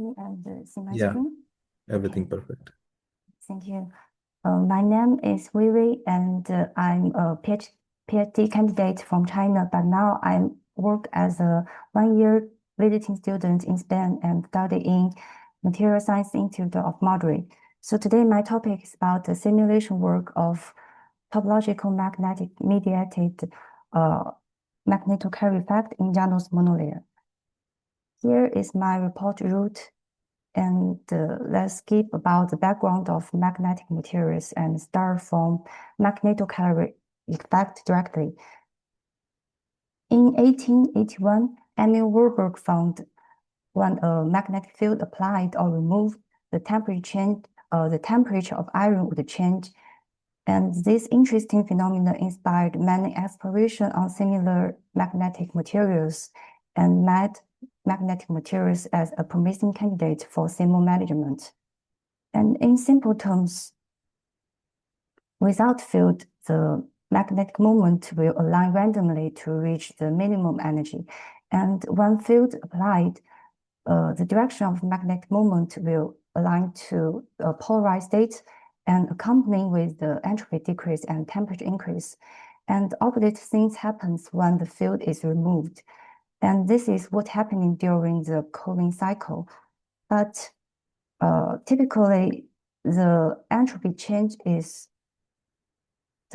And see my Yeah, screen? everything Okay, perfect. thank you. My name is Weiwei, and I'm a PhD candidate from China, but now I work as a one-year visiting student in Spain and study in Material Science Institute of Madrid. So today my topic is about the simulation work of topological magnetic mediated magnetocaloric effect in Janus Monolayer. Here is my report route. And let's skip about the background of magnetic materials and start from magnetocaloric effect directly. In 1881, Emil Warburg found when a magnetic field applied or removed, the temperature of iron would change. And this interesting phenomenon inspired many exploration on similar magnetic materials and made magnetic materials as a promising candidate for thermal management. And in simple terms, without field, the magnetic moment will align randomly to reach the minimum energy. And when field applied, the direction of magnetic moment will align to a polarized state and accompanying with the entropy decrease and temperature increase. And opposite things happens when the field is removed. And this is what happening during the cooling cycle. But typically, the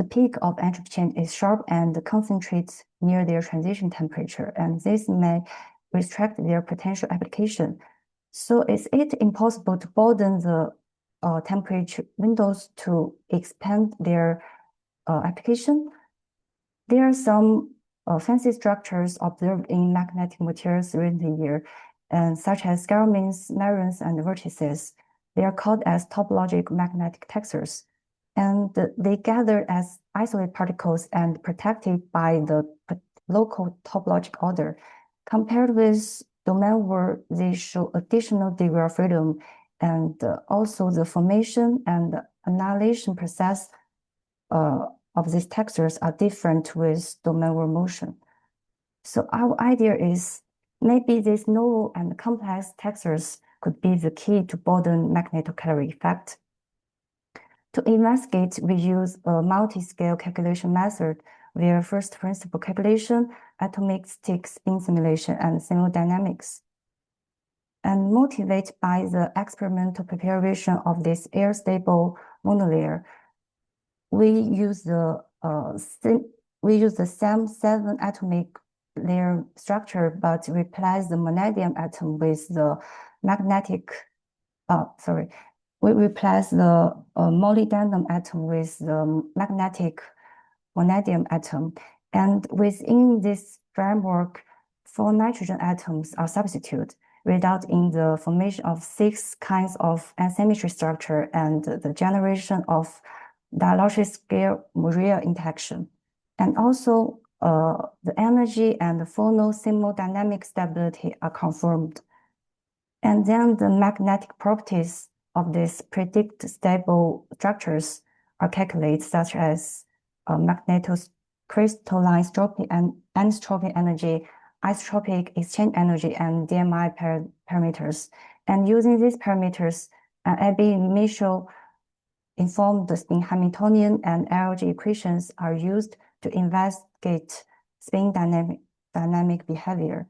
peak of entropy change is sharp and concentrates near their transition temperature, and this may restrict their potential application. So is it impossible to broaden the temperature windows to expand their application? There are some fancy structures observed in magnetic materials during the year, and such as scarmins, merons, and vortices. They are called as topological magnetic textures, and they gather as isolated particles and protected by the local topological order. Compared with domain where they show additional degree of freedom, and also the formation and annihilation process of these textures are different with domain where motion. So our idea is maybe these novel and complex textures could be the key to broaden magnetocaloric effect. To investigate, we use a multi-scale calculation method where first principle calculation, atomic stick spin simulation, and thermodynamics. And motivated by the experimental preparation of this air-stable monolayer, we use the same 7 atomic layer structure, but replace the vanadium atom with the we replace the molybdenum atom with the magnetic vanadium atom. And within this framework, 4 nitrogen atoms are substituted, resulting in the formation of 6 kinds of asymmetry structure and the generation of dialogic scale Morier interaction. And also, the energy and the thermodynamic stability are confirmed. And then the magnetic properties of these predict stable structures are calculated, such as magnetocrystalline entropy and anisotropy energy, isotropic exchange energy, and DMI parameters. And using these parameters, AB Michel informed the spin Hamiltonian and LG equations are used to investigate spin dynamic behavior.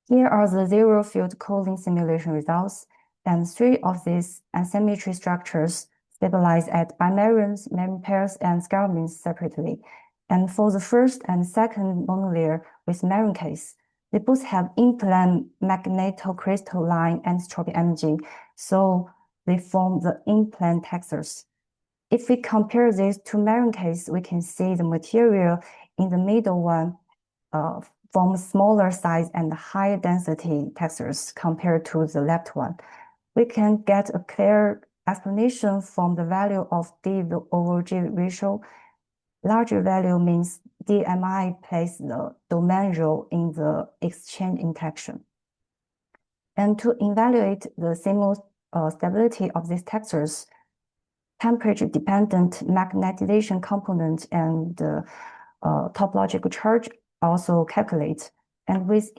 Here are the zero field cooling simulation results, and 3 of these asymmetry structures stabilize at bimerons, meron pairs, and scarmins separately. And for the first and second monolayer with meron case, they both have in-plane magnetocrystalline anisotropy energy, so they form the in-plane textures. If we compare this to meron case, we can see the material in the middle one form smaller size and higher density textures compared to the left one. We can get a clear explanation from the value of D over G ratio. Larger value means DMI plays the domain role in the exchange interaction. And to evaluate the thermal stability of these textures, temperature-dependent magnetization component and topological charge also calculate. And with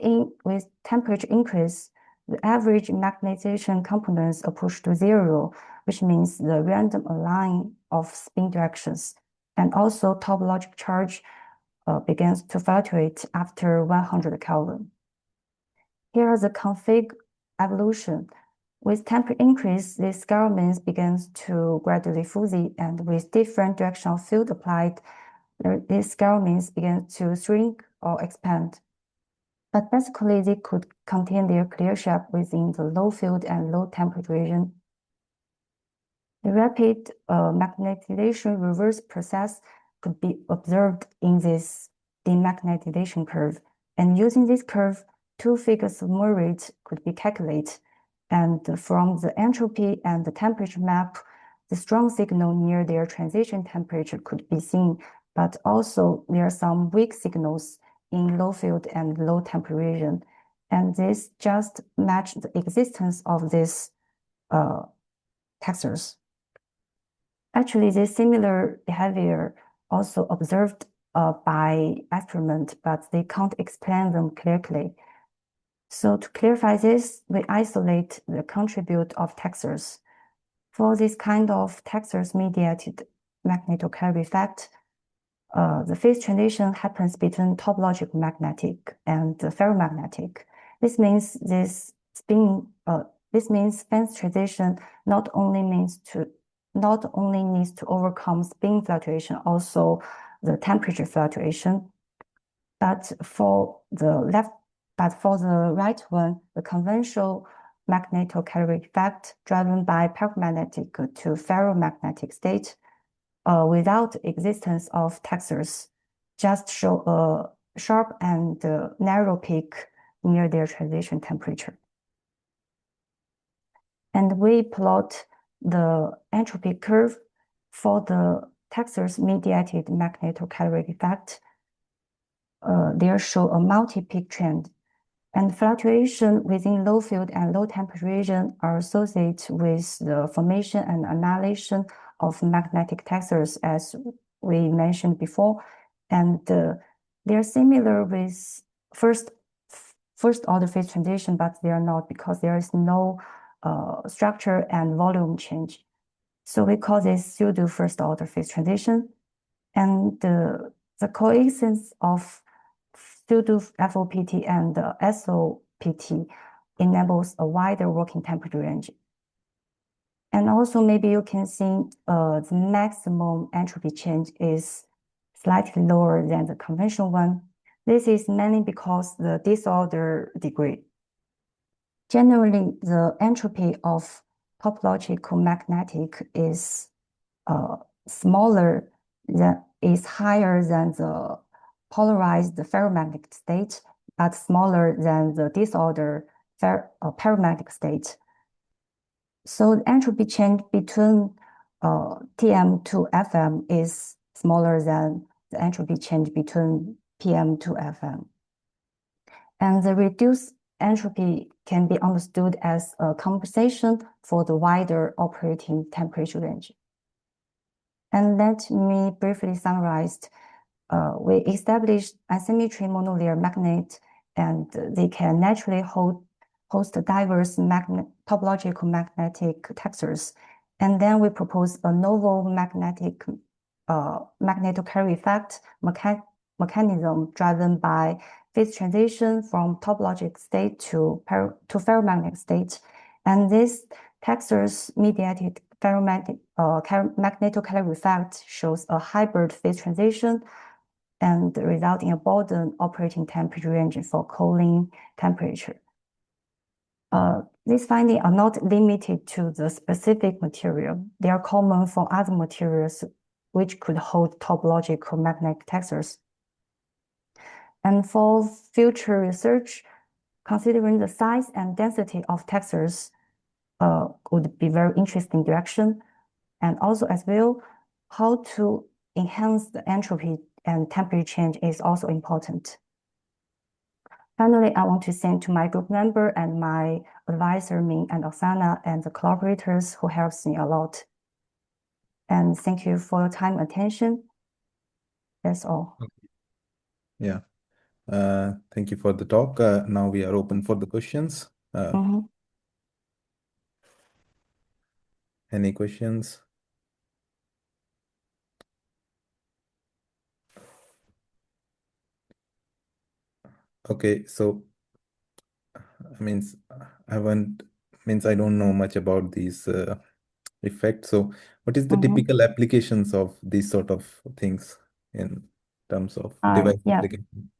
temperature increase, the average magnetization components are pushed to zero, which means the random align of spin directions. And also topological charge begins to fluctuate after 100 Kelvin. Here is the config evolution. With temperature increase, this scale means begins to gradually fuzzy, and with different directional field applied, this scale means begins to shrink or expand. But basically, they could contain their clear shape within the low field and low temperature region. The rapid magnetization reverse process could be observed in this demagnetization curve. And using this curve, two figures of Moore rate could be calculated. And from the entropy and the temperature map, the strong signal near their transition temperature could be seen, but also there are some weak signals in low field and low temperature region. And this just match the existence of these textures. Actually, this similar behavior also observed by experiment, but they can't explain them clearly. So to clarify this, we isolate the contribute of textures. For this kind of textures mediated magnetocaloric effect, the phase transition happens between topological magnetic and the ferromagnetic. This means phase transition not only needs to overcome spin fluctuation, also the temperature fluctuation. But for the right one, the conventional magnetocaloric effect driven by paramagnetic to ferromagnetic state without existence of textures just show a sharp and narrow peak near their transition temperature. And we plot the entropy curve for the textures mediated magnetocaloric effect. They show a multi-peak trend. And fluctuation within low field and low temperature region are associated with the formation and annihilation of magnetic textures, as we mentioned before. And they are similar with first order phase transition, but they are not because there is no structure and volume change. So we call this pseudo first order phase transition. And the coexistence of pseudo FOPT and SOPT enables a wider working temperature range. And also maybe you can see the maximum entropy change is slightly lower than the conventional one. This is mainly because the disorder degree. Generally, the entropy of topological magnetic is higher than the polarized ferromagnetic state, but smaller than the disorder paramagnetic state. So the entropy change between TM to FM is smaller than the entropy change between PM to FM. And the reduced entropy can be understood as a compensation for the wider operating temperature range. And let me briefly summarize. We established asymmetry monolayer magnet, and they can naturally host diverse topological magnetic textures. And then we propose a novel magnetocaloric effect mechanism driven by phase transition from topological state to ferromagnetic state. And this textures mediated magnetocaloric effect shows a hybrid phase transition and result in a broadened operating temperature range for cooling temperature. These findings are not limited to the specific material. They are common for other materials which could hold topological magnetic textures. And for future research, considering the size and density of textures would be very interesting direction. And also as well, how to enhance the entropy and temperature change is also important. Finally, I want to thank to my group member and my advisor, Ming and Oksana, and the collaborators who helps me a lot. And thank you for your time and attention. That's all. Yeah. Thank you for the talk. Now we are open for the questions. Mhm. Any questions? Okay, so means I haven't means I don't know much about these effects. So what is the Mhm. typical applications of these sort of things in terms of device Yeah. application?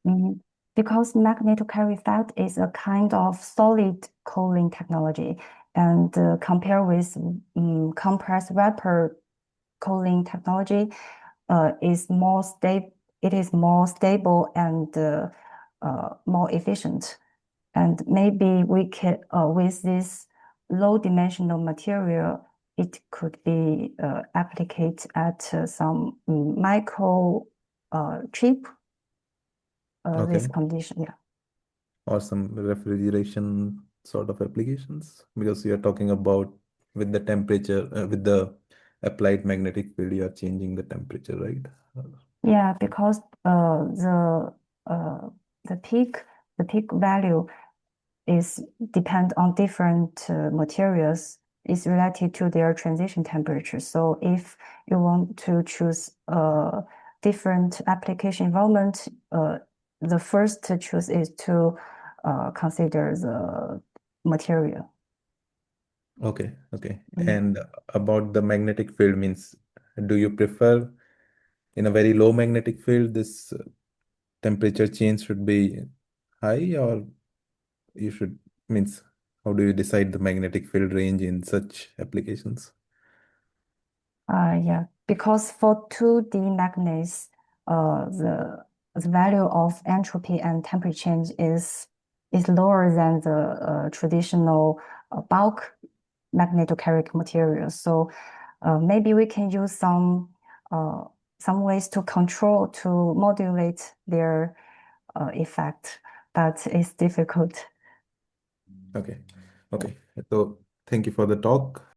Mhm. Because magnetocaloric effect is a kind of solid cooling technology, and compare with compressed vapor cooling technology, is more stable. It is more stable and more efficient. And maybe we can, with this low dimensional material, it could be applied at some micro chip this Okay, condition. Yeah. or some refrigeration sort of applications, because you are talking about with the temperature, with the applied magnetic field, you are changing the temperature, right? Yeah, because uh, the peak the peak value is depend on different materials is related to their transition temperature. So if you want to choose a different application environment, the first to choose is to consider the material. Okay, okay. Mm. And about the magnetic field means, do you prefer in a very low magnetic field, this temperature change should be high, or you should means how do you decide the magnetic field range in such applications? Yeah, because for 2D magnets, the value of entropy and temperature change is lower than the traditional bulk magnetocaloric materials. So maybe we can use uh, some ways to control to modulate their effect, but it's difficult. Okay, okay. So thank you for the talk.